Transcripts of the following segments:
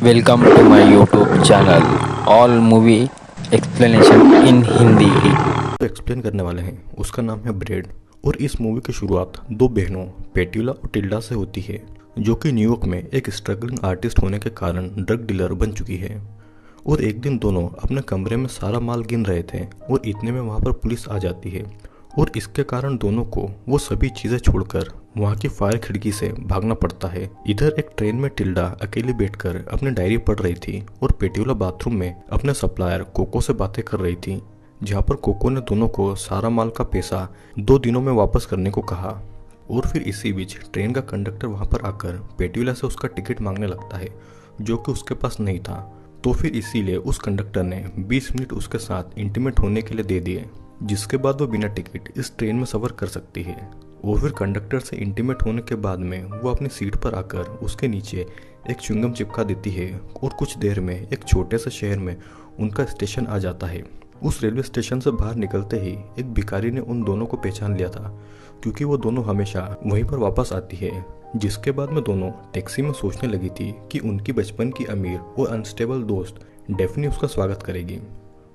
Welcome to my YouTube channel. All movie explanation in Hindi. तो explain करने वाले हैं उसका नाम है ब्रेड। और इस मूवी की शुरुआत दो बहनों पेट्यूला और टिल्डा से होती है, जो कि न्यूयॉर्क में एक स्ट्रगलिंग आर्टिस्ट होने के कारण ड्रग डीलर बन चुकी है। और एक दिन दोनों अपने कमरे में सारा माल गिन रहे थे और इतने में वहाँ पर पुलिस आ जाती है और इसके कारण दोनों को वो सभी चीज़ें छोड़कर वहाँ की फायर खिड़की से भागना पड़ता है। इधर एक ट्रेन में टिल्डा अकेली बैठकर अपनी डायरी पढ़ रही थी और पेट्यूला बाथरूम में अपने सप्लायर कोको से बातें कर रही थी, जहाँ पर कोको ने दोनों को सारा माल का पैसा 2 दिनों में वापस करने को कहा। और फिर इसी बीच ट्रेन का कंडक्टर वहाँ पर आकर पेट्यूला से उसका टिकट मांगने लगता है, जो कि उसके पास नहीं था। तो फिर इसीलिए उस कंडक्टर ने 20 मिनट उसके साथ इंटीमेट होने के लिए दे दिए, जिसके बाद वो बिना टिकट इस ट्रेन में सफ़र कर सकती है। और फिर कंडक्टर से इंटीमेट होने के बाद में वो अपनी सीट पर आकर उसके नीचे एक च्युइंगम चिपका देती है और कुछ देर में एक छोटे से शहर में उनका स्टेशन आ जाता है। उस रेलवे स्टेशन से बाहर निकलते ही एक भिखारी ने उन दोनों को पहचान लिया था, क्योंकि वो दोनों हमेशा वहीं पर वापस आती है। जिसके बाद में दोनों टैक्सी में सोचने लगी थी कि उनकी बचपन की अमीर और अनस्टेबल दोस्त डेफनी उसका स्वागत करेगी।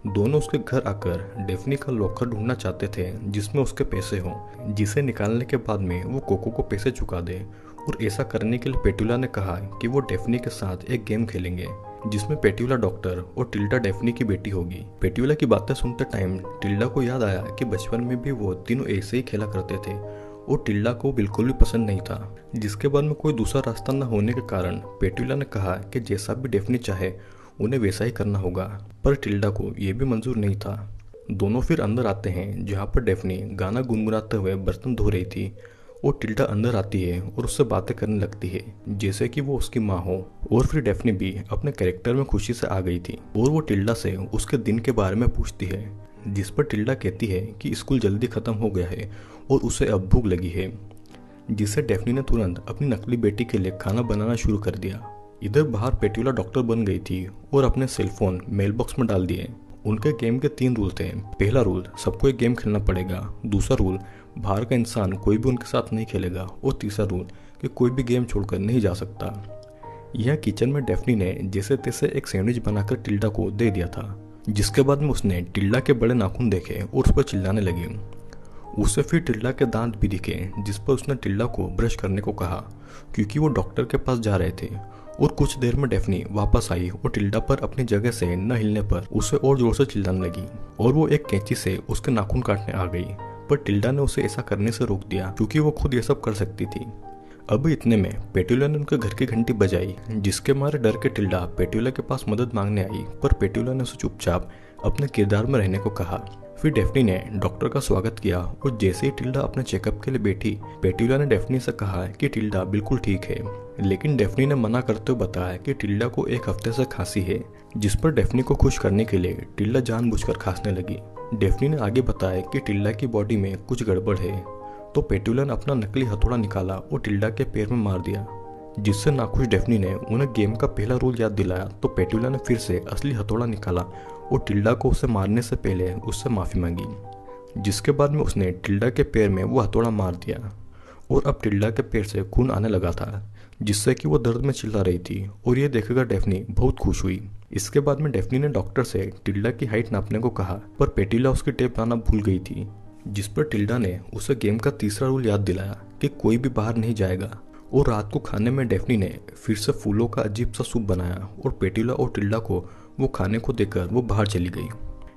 दोनों उसके घर आकर डेफनी का लॉकर ढूंढना चाहते थे जिसमें उसके पैसे हों, जिसे निकालने के बाद में वो कोको को पैसे चुका दे। और ऐसा करने के लिए पेट्यूला ने कहा कि वो डेफनी के साथ एक गेम खेलेंगे, जिसमें पेट्यूला डॉक्टर और टिल्डा डेफनी की बेटी होगी। पेट्यूला की बातें सुनते टाइम टिल्डा को याद आया कि बचपन में भी वो तीनों ऐसे ही खेला करते थे और टिल्डा को बिल्कुल भी पसंद नहीं था। जिसके बाद में कोई दूसरा रास्ता न होने के कारण पेट्यूला ने कहा कि जैसा भी डेफनी चाहे उन्हें वैसा ही करना होगा, पर टिल्डा को यह भी मंजूर नहीं था। दोनों फिर अंदर आते हैं, जहाँ पर डेफनी गाना गुनगुनाते हुए बर्तन धो रही थी और टिल्डा अंदर आती है और उससे बातें करने लगती है जैसे कि वो उसकी माँ हो। और फिर डेफनी भी अपने कैरेक्टर में खुशी से आ गई थी और वो टिल्डा से उसके दिन के बारे में पूछती है, जिस पर टिल्डा कहती है कि स्कूल जल्दी खत्म हो गया है और उसे अब भूख लगी है। जिससे डेफनी ने तुरंत अपनी नकली बेटी के लिए खाना बनाना शुरू कर दिया। इधर बाहर पेट्यूला डॉक्टर बन गई थी और अपने सेलफोन मेल बॉक्स में डाल दिए। उनके गेम के 3 रूल थे। पहला रूल, सबको एक गेम खेलना पड़ेगा। दूसरा रूल, बाहर का इंसान कोई भी उनके साथ नहीं खेलेगा। और तीसरा रूल कि कोई भी गेम छोड़कर नहीं जा सकता। यह किचन में डेफनी ने जैसे तैसे एक सैंडविच बनाकर टिल्डा को दे दिया था, जिसके बाद में उसने टिल्डा के बड़े नाखून देखे और उस पर चिल्लाने लगी। उसे फिर टिल्डा के दांत भी दिखे, जिस पर उसने टिल्डा को ब्रश करने को कहा, क्योंकि वो डॉक्टर के पास जा रहे थे। और कुछ देर में डेफनी वापस आई और टिल्डा पर अपनी जगह से न हिलने पर उसे और जोर से चिल्लाने लगी और वो एक कैंची से उसके नाखून काटने आ गई। पर टिल्डा ने उसे ऐसा करने से रोक दिया, क्योंकि वो खुद ये सब कर सकती थी। अब इतने में पेट्यूला ने उनके घर की घंटी बजाई, जिसके मारे डर के टिल्डा पेट्यूला के पास मदद मांगने आई, पर पेट्यूला ने उसे चुपचाप अपने किरदार में रहने को कहा। फिर डेफनी ने डॉक्टर का स्वागत किया और जैसे ही टिल्डा अपने चेकअप के लिए बैठी, पेट्यूला ने डेफनी से कहा कि टिल्डा बिल्कुल ठीक है। लेकिन डेफनी ने मना करते हुए बताया कि टिल्डा को 1 हफ्ते से खांसी है, जिस पर डेफनी को खुश करने के लिए टिल्डा जानबूझकर खांसने लगी। डेफनी ने आगे बताया कि टिल्डा की बॉडी में कुछ गड़बड़ है। तो पेट्यूला ने अपना नकली हथौड़ा निकाला और टिल्डा के पैर में मार दिया, जिससे नाखुश डेफनी ने उन्हें गेम का पहला रूल याद दिलाया। तो पेट्यूला ने फिर से असली हथौड़ा निकाला और टिल्डा को उसे मारने से पहले उससे माफ़ी मांगी, जिसके बाद में उसने टिल्डा के पैर में वो हथौड़ा मार दिया। और अब टिल्डा के पैर से खून आने लगा था, जिससे कि वो दर्द में चिल्ला रही थी। और ये देखकर डेफनी बहुत खुश हुई। इसके बाद में डेफनी ने डॉक्टर से टिल्डा की हाइट नापने को कहा, पर पेट्यूला उसकी टेप लाना भूल गई थी, जिस पर टिल्डा ने उसे गेम का तीसरा रूल याद दिलाया कि कोई भी बाहर नहीं जाएगा। और रात को खाने में डेफनी ने फिर से फूलों का अजीब सा सूप बनाया और पेट्यूला और टिल्डा को वो खाने को देकर वो बाहर चली गई।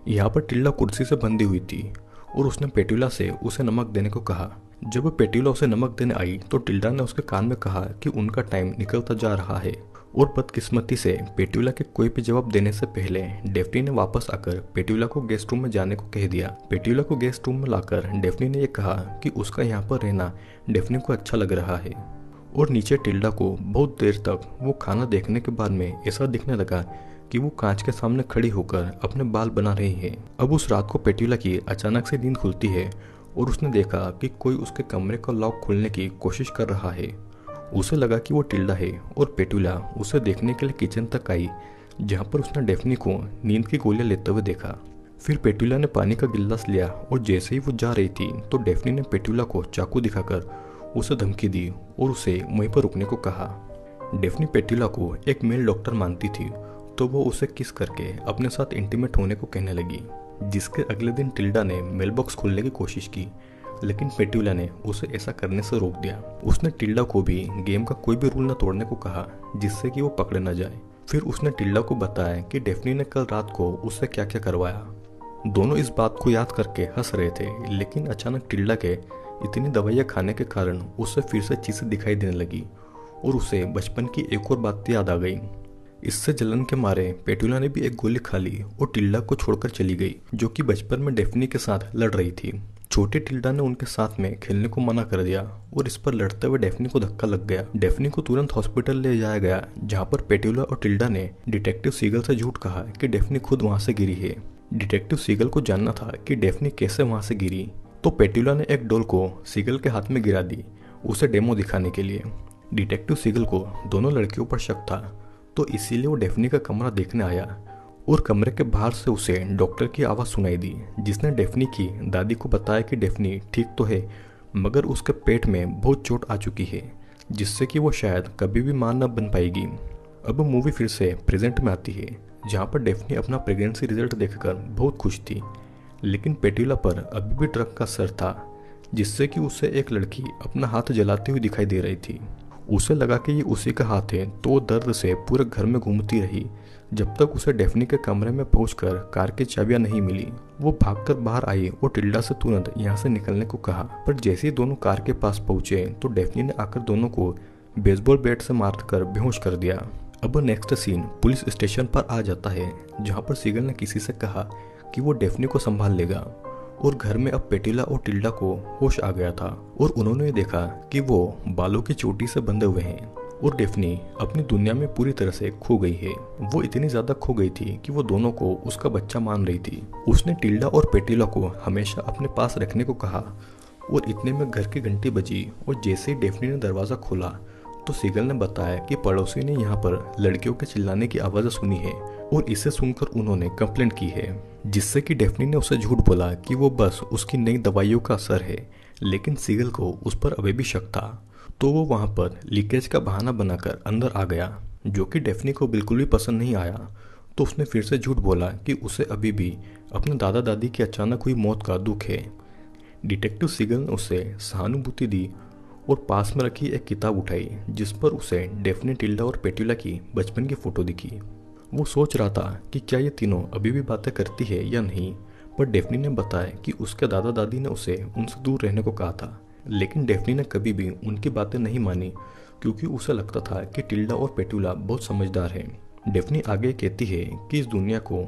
यहाँ पर टिल्डा कुर्सी से बंधी हुई थी और उसने पेट्यूला से उसे नमक देने को कहा। जब पेट्यूला उसे नमक देने आई तो टिल्डा ने उसके कान में कहा कि उनका टाइम निकलता जा रहा है। और बदकिस्मती से पेट्यूला के कोई भी जवाब देने से पहले डेफनी ने वापस आकर पेट्यूला को गेस्ट रूम में जाने को कह दिया। पेट्यूला को गेस्ट रूम में लाकर डेफनी ने यह कहा कि उसका यहाँ पर रहना डेफनी को अच्छा लग रहा है। और नीचे टिल्डा को बहुत देर तक वो खाना देखने के बाद में ऐसा दिखने लगा कि वो कांच के सामने खड़ी होकर अपने बाल बना रही है। अब उस रात को पेट्यूला की अचानक से नींद खुलती है और उसने देखा कि कोई उसके कमरे का लॉक खोलने की कोशिश कर रहा है। उसे लगा कि वो टिल्डा है और पेट्यूला उसे देखने के लिए किचन तक आई, जहाँ पर उसने डेफनी को नींद की गोलियां लेते हुए देखा। फिर पेट्यूला ने पानी का गिलास लिया और जैसे ही वो जा रही थी तो डेफनी ने पेट्यूला को चाकू दिखाकर उसे धमकी दी और उसे वहीं पर रुकने को कहा। डेफनी पेट्यूला को एक मेल डॉक्टर मानती थी, तो वो उसे किस करके अपने साथ इंटीमेट होने को कहने लगी, जिसके अगले दिन टिल्डा ने मेल बॉक्स खोलने की कोशिश की, लेकिन पेट्यूला ने उसे ऐसा करने से रोक दिया। उसने टिल्डा को भी गेम का कोई भी रूल न तोड़ने को कहा, जिससे कि वो पकड़े न जाए। फिर उसने टिल्डा को बताया कि डेफनी ने कल रात को उससे क्या क्या करवाया। दोनों इस बात को याद करके हंस रहे थे, लेकिन अचानक टिल्डा के इतनी दवाइयाँ खाने के कारण उसे फिर से चीज़ें दिखाई देने लगी और उसे बचपन की एक और बात याद आ गई। इससे जलन के मारे पेट्यूला ने भी एक गोली खा ली और टिल्डा को छोड़कर चली गई, जो कि बचपन में डेफनी के साथ लड़ रही थी। छोटे टिल्डा ने उनके साथ में खेलने को मना कर दिया और इस पर लड़ते हुए डेफनी को धक्का लग गया। डेफनी को तुरंत हॉस्पिटल ले जाया गया, जहाँ पर पेट्यूला और टिल्डा ने डिटेक्टिव सीगल से झूठ कहा कि डेफनी खुद वहां से गिरी है। डिटेक्टिव सीगल को जानना था कि डेफनी कैसे वहां से गिरी, तो पेट्यूला ने एक डॉल को सीगल के हाथ में गिरा दी, उसे डेमो दिखाने के लिए। डिटेक्टिव सीगल को दोनों लड़कियों पर शक था, तो इसीलिए वो डेफनी का कमरा देखने आया और कमरे के बाहर से उसे डॉक्टर की आवाज़ सुनाई दी, जिसने डेफनी की दादी को बताया कि डेफनी ठीक तो है, मगर उसके पेट में बहुत चोट आ चुकी है, जिससे कि वो शायद कभी भी मां न बन पाएगी। अब मूवी फिर से प्रेजेंट में आती है, जहाँ पर डेफनी अपना प्रेगनेंसी रिजल्ट देखकर बहुत खुश थी, लेकिन पेट्यूला पर अभी भी ड्रग का असर था, जिससे कि उसे एक लड़की अपना हाथ जलाती हुई दिखाई दे रही थी। उसे लगा कि ये उसी का हाथ है, तो वो दर्द से पूरे घर में घूमती रही, जब तक उसे डेफनी के कमरे में पहुंचकर कार की चाबियां नहीं मिली। वो भागकर बाहर आई और टिल्डा से तुरंत यहाँ से निकलने को कहा, पर जैसे ही दोनों कार के पास पहुंचे तो डेफनी ने आकर दोनों को बेसबॉल बैट से मारकर बेहोश कर दिया। अब नेक्स्ट सीन पुलिस स्टेशन पर आ जाता है, जहाँ पर सीगल ने किसी से कहा कि वो डेफनी को संभाल लेगा, और घर में अब पेट्यूला और टिल्डा को होश आ गया था और उन्होंने देखा कि वो बालों की चोटी से बंधे हुए हैं और डेफनी अपनी दुनिया में पूरी तरह से खो गई है। वो इतनी ज्यादा खो गई थी कि वो दोनों को उसका बच्चा मान रही थी। उसने टिल्डा और पेट्यूला को हमेशा अपने पास रखने को कहा और इतने में घर की घंटी बजी और जैसे ही डेफनी ने दरवाजा खोला तो सीगल ने बताया कि पड़ोसी ने यहाँ पर लड़कियों के चिल्लाने की आवाज़ सुनी है और इसे सुनकर उन्होंने कंप्लेंट की है, जिससे कि डेफनी ने उसे झूठ बोला कि वो बस उसकी नई दवाइयों का असर है, लेकिन सीगल को उस पर अभी भी शक था। तो वो वहाँ पर लीकेज का बहाना बनाकर अंदर आ गया, जो कि डेफनी को बिल्कुल भी पसंद नहीं आया। तो उसने फिर से झूठ बोला कि उसे अभी भी अपने दादा दादी की अचानक हुई मौत का दुख है। डिटेक्टिव सीगल ने उसे सहानुभूति दी और पास में रखी एक किताब उठाई, जिस पर उसे डेफनी, टिल्डा और पेट्यूला की बचपन की फोटो दिखी। वो सोच रहा था कि क्या ये तीनों अभी भी बातें करती है या नहीं, पर डेफनी ने बताया कि उसके दादा दादी ने उसे उनसे दूर रहने को कहा था, लेकिन डेफनी ने कभी भी उनकी बातें नहीं मानी, क्योंकि उसे लगता था कि टिल्डा और पेट्यूला बहुत समझदार हैं। डेफनी आगे कहती है कि इस दुनिया को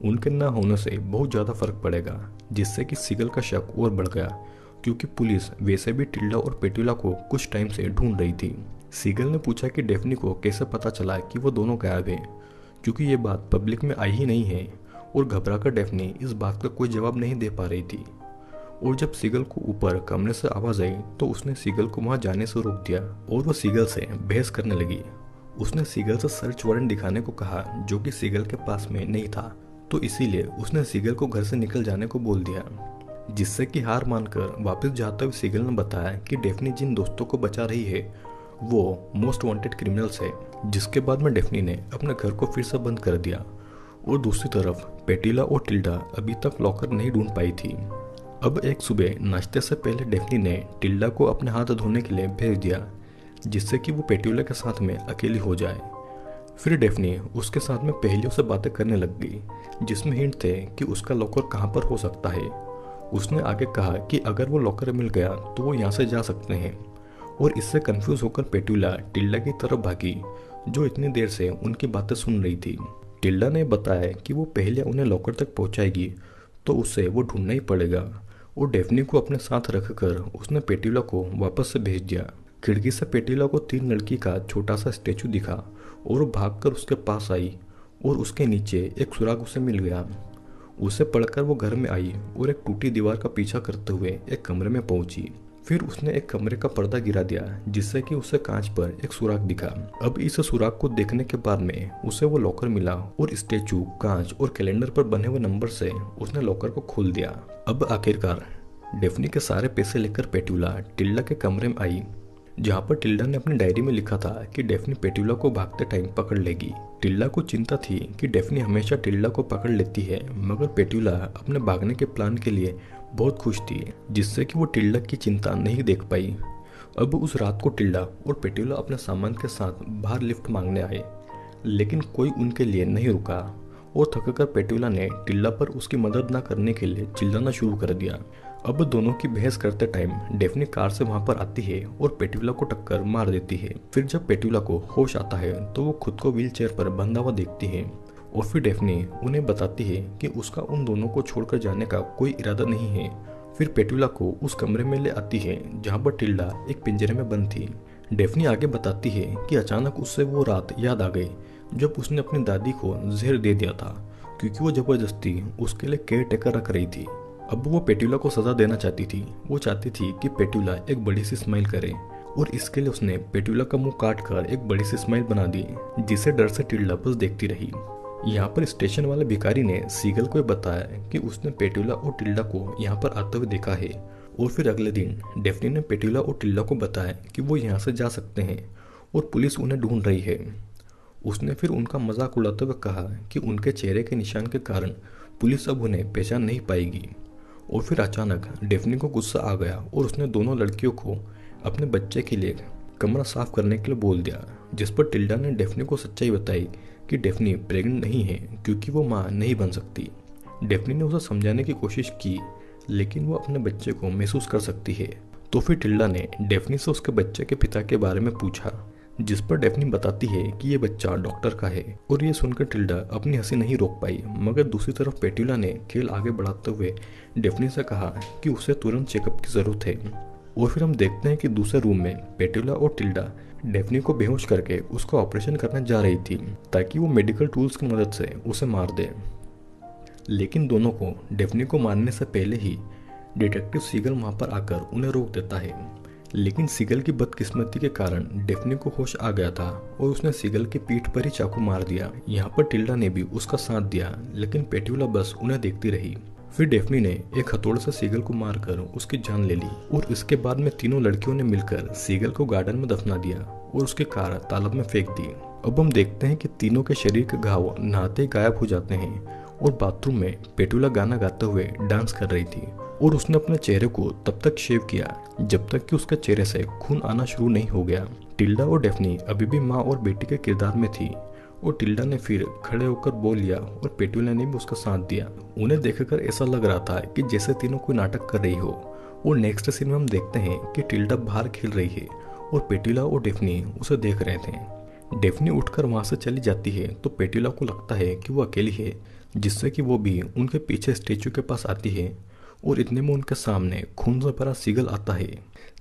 उनके ना होने से बहुत ज़्यादा फर्क पड़ेगा, जिससे कि सीगल का शक और बढ़ गया, क्योंकि पुलिस वैसे भी टिल्डा और पेट्यूला को कुछ टाइम से ढूंढ रही थी। सीगल ने पूछा कि डेफनी को कैसे पता चला कि वो दोनों गायब हैं, क्योंकि ये बात पब्लिक में आई ही नहीं है, और घबराकर डेफनी इस बात का कोई जवाब नहीं दे पा रही थी। और जब सीगल को ऊपर कमरे से आवाज़ आई तो उसने सीगल को वहाँ जाने से रोक दिया और वो सीगल से बहस करने लगी। उसने सीगल से सर्च वारंट दिखाने को कहा, जो कि सीगल के पास में नहीं था, तो इसीलिए उसने सीगल को घर से निकल जाने को बोल दिया, जिससे कि हार मानकर वापस जाते हुए सीगल ने बताया कि डेफनी जिन दोस्तों को बचा रही है वो मोस्ट वांटेड क्रिमिनल्स है। जिसके बाद में डेफनी ने अपने घर को फिर से बंद कर दिया और दूसरी तरफ पेट्यूला और टिल्डा अभी तक लॉकर नहीं ढूंढ पाई थी। अब एक सुबह नाश्ते से पहले डेफनी ने टिल्डा को अपने हाथ धोने के लिए भेज दिया, जिससे कि वो पेट्यूला के साथ में अकेली हो जाए। फिर डेफनी उसके साथ में पहेलियों से बातें करने लग गई, जिसमें हिंट थे कि उसका लॉकर कहाँ पर हो सकता है। उसने आगे कहा कि अगर वो लॉकर मिल गया तो वो यहाँ से जा सकते हैं, और इससे कंफ्यूज होकर पेट्यूला टिल्डा की तरफ भागी, जो इतनी देर से उनकी बातें सुन रही थी। टिल्डा ने बताया कि वो पहले उन्हें लॉकर तक पहुंचाएगी, तो उसे वो ढूंढना ही पड़ेगा, और डेफनी को अपने साथ रखकर उसने पेट्यूला को वापस से भेज दिया। खिड़की से पेट्यूला को 3 लड़की का छोटा सा स्टेचू दिखा और वो भागकर उसके पास आई और उसके नीचे एक सुराग उसे मिल गया। उसे पढ़कर वो घर में आई और एक टूटी दीवार का पीछा करते हुए एक कमरे में पहुंची। फिर उसने एक कमरे का पर्दा गिरा दिया, जिससे कि उसे कांच पर एक सुराग दिखा। अब इस सुराग को देखने के बाद में उसे वो लॉकर मिला और स्टेचू, कांच और कैलेंडर पर बने हुए नंबर से उसने लॉकर को खोल दिया। अब आखिरकार डेफनी के सारे पैसे लेकर पेट्यूला टिल्डा के कमरे में आई, जहाँ पर टिल्डा ने अपनी डायरी में लिखा था कि डेफनी पेट्यूला को भागते टाइम पकड़ लेगी। टिल्डा को चिंता थी कि डेफनी हमेशा टिल्डा को पकड़ लेती है, मगर पेट्यूला अपने भागने के प्लान के लिए बहुत खुश थी, जिससे कि वो टिल्डा की चिंता नहीं देख पाई। अब उस रात को टिल्डा और पेट्यूला अपने सामान के साथ बाहर लिफ्ट मांगने आए, लेकिन कोई उनके लिए नहीं रुका और थककर पेट्यूला ने टिल्डा पर उसकी मदद न करने के लिए चिल्लाना शुरू कर दिया। अब दोनों की बहस करते टाइम डेफनी कार से वहां पर आती है और पेट्यूला को टक्कर मार देती है। फिर जब पेट्यूला को होश आता है तो वो खुद को व्हीलचेयर पर बंधा हुआ देखती है और फिर डेफनी उन्हें बताती है कि उसका उन दोनों को छोड़कर जाने का कोई इरादा नहीं है। फिर पेट्यूला को उस कमरे में ले आती है जहाँ पर टिल्डा एक पिंजरे में बंद थी। डेफनी आगे बताती है कि अचानक उससे वो रात याद आ गई जब उसने अपनी दादी को जहर दे दिया था, क्योंकि वो जबरदस्ती उसके लिए केयर टेकर रख रही थी। अब वो पेट्यूला को सजा देना चाहती थी। वो चाहती थी कि पेट्यूला एक बड़ी सी स्माइल करे और इसके लिए उसने पेट्यूला का मुंह काट कर एक बड़ी सी स्माइल बना दी, जिसे डर से टिल्डा बस देखती रही। यहाँ पर स्टेशन वाले भिखारी ने सीगल को बताया कि उसने पेट्यूला और टिल्डा को यहाँ पर आते हुए देखा है और फिर अगले दिन डेफनी ने पेट्यूला और टिल्डा को बताया कि वो यहाँ से जा सकते हैं और पुलिस उन्हें ढूंढ रही है। उसने फिर उनका मजाक उड़ाते हुए कहा कि उनके चेहरे के निशान के कारण पुलिस अब उन्हें पहचान नहीं पाएगी। और फिर अचानक डेफनी को गुस्सा आ गया और उसने दोनों लड़कियों को अपने बच्चे के लिए कमरा साफ करने के लिए बोल दिया, जिस पर टिल्डा ने डेफनी को सच्चाई बताई कि डेफनी प्रेग्नेंट नहीं है क्योंकि वो माँ नहीं बन सकती। डेफनी ने उसे समझाने की कोशिश की, लेकिन वो अपने बच्चे को महसूस कर सकती है। तो फिर टिल्डा ने डेफनी से उसके बच्चे के पिता के बारे में पूछा, जिस पर डेफनी बताती है कि ये बच्चा डॉक्टर का है। और ये सुनकर टिल्डा अपनी हंसी नहीं रोक पाई, मगर दूसरी तरफ पेट्यूला ने खेल आगे बढ़ाते हुए डेफनी से कहा कि उसे तुरंत चेकअप की जरूरत है। और फिर हम देखते हैं कि दूसरे रूम में पेट्यूला और टिल्डा डेफनी को बेहोश करके उसका ऑपरेशन करने जा रही थी, ताकि वो मेडिकल टूल्स की मदद से उसे मार दे। लेकिन दोनों को डेफनी को मारने से पहले ही डिटेक्टिव सीगल वहां पर आकर उन्हें रोक देता है। लेकिन सीगल की बदकिस्मती के कारण डेफनी को होश आ गया था और उसने सीगल की पीठ पर ही चाकू मार दिया। यहाँ पर टिल्डा ने भी उसका साथ दिया, लेकिन पेट्यूला बस उन्हें देखती रही। फिर डेफनी ने एक हथौड़े से सीगल को मारकर उसकी जान ले ली और इसके बाद में तीनों लड़कियों ने मिलकर सीगल को गार्डन में दफना दिया और उसकी कार तालाब में फेंक दी। अब हम देखते हैं कि तीनों के शरीर के घाव नहाते ही गायब हो जाते हैं और बाथरूम में पेट्यूला गाना गाते हुए डांस कर रही थी और उसने अपने चेहरे को तब तक शेव किया जब तक कि उसके चेहरे से खून आना शुरू नहीं हो गया। टिल्डा और डेफनी अभी भी माँ और बेटी के किरदार में थी और टिल्डा ने फिर खड़े होकर बोल लिया और पेट्यूला ने भी उसका साथ दिया। उन्हें देखकर ऐसा लग रहा था कि जैसे तीनों कोई नाटक कर रही हो। और नेक्स्ट सीन में हम देखते हैं कि टिल्डा बाहर खेल रही है और पेट्यूला और डेफनी उसे देख रहे थे। डेफनी उठकर वहां से चली जाती है तो पेट्यूला को लगता है कि वो अकेली है, जिससे कि वो भी उनके पीछे स्टेचू के पास आती है और इतने में उनके सामने खून से भरा सीगल आता है,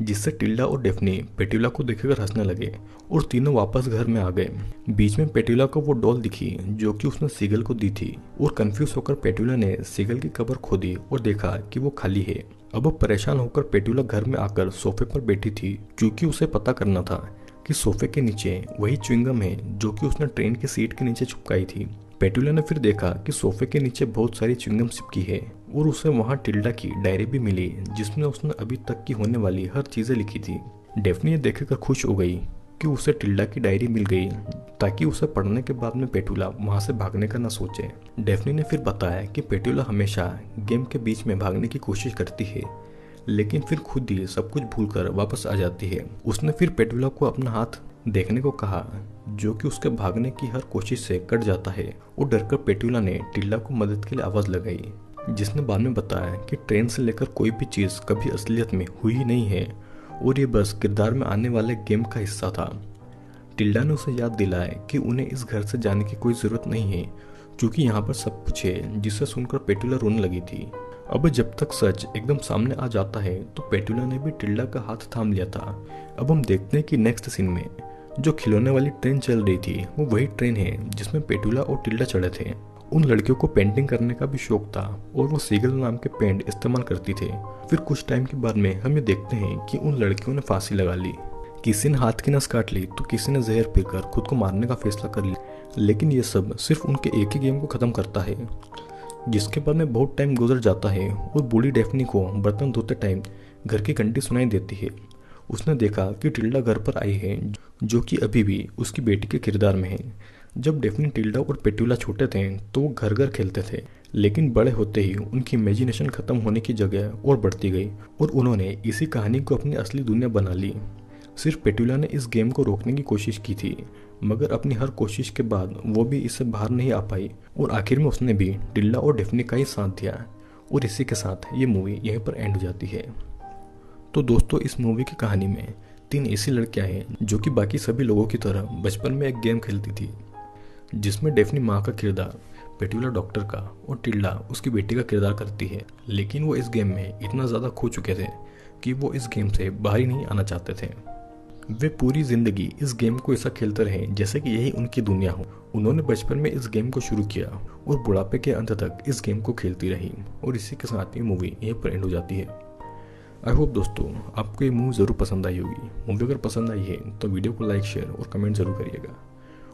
जिससे टिल्डा और डेफनी पेट्यूला को देखकर हंसने लगे और तीनों वापस घर में आ गए। बीच में पेट्यूला को वो डॉल दिखी जो कि उसने सीगल को दी थी और कंफ्यूज होकर पेट्यूला ने सीगल की कब्र खोदी और देखा कि वो खाली है। अब परेशान होकर पेट्यूला घर में आकर सोफे पर बैठी थी, क्योंकि उसे पता करना था कि सोफे के नीचे वही च्युइंगम है जो कि उसने ट्रेन की सीट के नीचे चिपकाई थी। पेट्यूला ने फिर देखा कि सोफे के नीचे बहुत सारी च्युइंगम चिपकी है और उसे वहां टिल्डा की डायरी भी मिली, जिसमें उसने अभी तक की होने वाली हर चीजें लिखी थी। डेफनी ये देखकर खुश हो गई कि उसे टिल्डा की डायरी मिल गई, ताकि उसे पढ़ने के बाद में पेट्यूला वहां से भागने का न सोचे। डेफनी ने फिर बताया कि पेट्यूला हमेशा गेम के बीच में भागने की कोशिश करती है, लेकिन फिर खुद ही सब कुछ भूलकर वापस आ जाती है। उसने फिर पेट्यूला को अपना हाथ देखने को कहा, जो कि उसके भागने की हर कोशिश से कट जाता है और डरकर पेट्यूला ने टिल्डा को मदद के लिए आवाज लगाई, जिसने बाद में बताया कि ट्रेन से लेकर कोई भी चीज कभी असलियत में हुई ही नहीं है और ये बस किरदार में आने वाले गेम का हिस्सा था। टिल्डा ने उसे याद दिलाया कि उन्हें इस घर से जाने की कोई जरूरत नहीं है, क्योंकि यहाँ पर सब कुछ है, जिसे सुनकर पेट्यूला रोने लगी थी। अब जब तक सच एकदम सामने आ जाता है तो पेट्यूला ने भी टिल्डा का हाथ थाम लिया था। अब हम देखते हैं कि नेक्स्ट सीन में जो खिलौने वाली ट्रेन चल रही थी वो वही ट्रेन है जिसमें पेट्यूला और टिल्डा चढ़े थे। उन लड़कियों को पेंटिंग करने का भी शौक था और वो सीगल नाम के पेंट इस्तेमाल करती थे। फिर कुछ टाइम के बाद में हम ये देखते हैं कि उन लड़कियों ने फांसी लगा ली। किसी ने हाथ की नस काट ली तो किसी ने जहर पीकर खुद को मारने का फैसला कर लिया, लेकिन ये सब सिर्फ उनके एक ही गेम को खत्म करता है। जिसके बाद में बहुत टाइम गुजर जाता है और बूढ़ी डेफनी को बर्तन धोते टाइम घर की घंटी सुनाई देती है उसने देखा कि टिल्डा घर पर आई है, जो कि अभी भी उसकी बेटी के किरदार में है। जब डेफनी, टिल्डा और पेट्यूला छोटे थे तो वो घर घर खेलते थे, लेकिन बड़े होते ही उनकी इमेजिनेशन खत्म होने की जगह और बढ़ती गई और उन्होंने इसी कहानी को अपनी असली दुनिया बना ली। सिर्फ पेट्यूला ने इस गेम को रोकने की कोशिश की थी, मगर अपनी हर कोशिश के बाद वो भी इससे बाहर नहीं आ पाई और आखिर में उसने भी टिल्डा और डेफनी का ही साथ दिया। और इसी के साथ ये मूवी यहीं पर एंड हो जाती है। तो दोस्तों, इस मूवी की कहानी में 3 ऐसी लड़कियां हैं जो कि बाकी सभी लोगों की तरह बचपन में एक गेम खेलती थी, जिसमें डेफनी माँ का किरदार, पेट्यूला डॉक्टर का और टिल्डा उसकी बेटी का किरदार करती है। लेकिन वो इस गेम में इतना ज़्यादा खो चुके थे कि वो इस गेम से बाहर ही नहीं आना चाहते थे। वे पूरी जिंदगी इस गेम को ऐसा खेलते रहे जैसे कि यही उनकी दुनिया हो। उन्होंने बचपन में इस गेम को शुरू किया और बुढ़ापे के अंत तक इस गेम को खेलती रही और इसी के साथ ये मूवी यहीं पर एंड हो जाती है। आई होप दोस्तों आपको ये मूवी ज़रूर पसंद आई होगी। मूवी अगर पसंद आई है तो वीडियो को लाइक, शेयर और कमेंट ज़रूर करिएगा।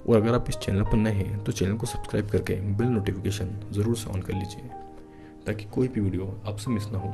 और अगर आप इस चैनल पर नए हैं तो चैनल को सब्सक्राइब करके बेल नोटिफिकेशन ज़रूर से ऑन कर लीजिए, ताकि कोई भी वीडियो आपसे मिस ना हो।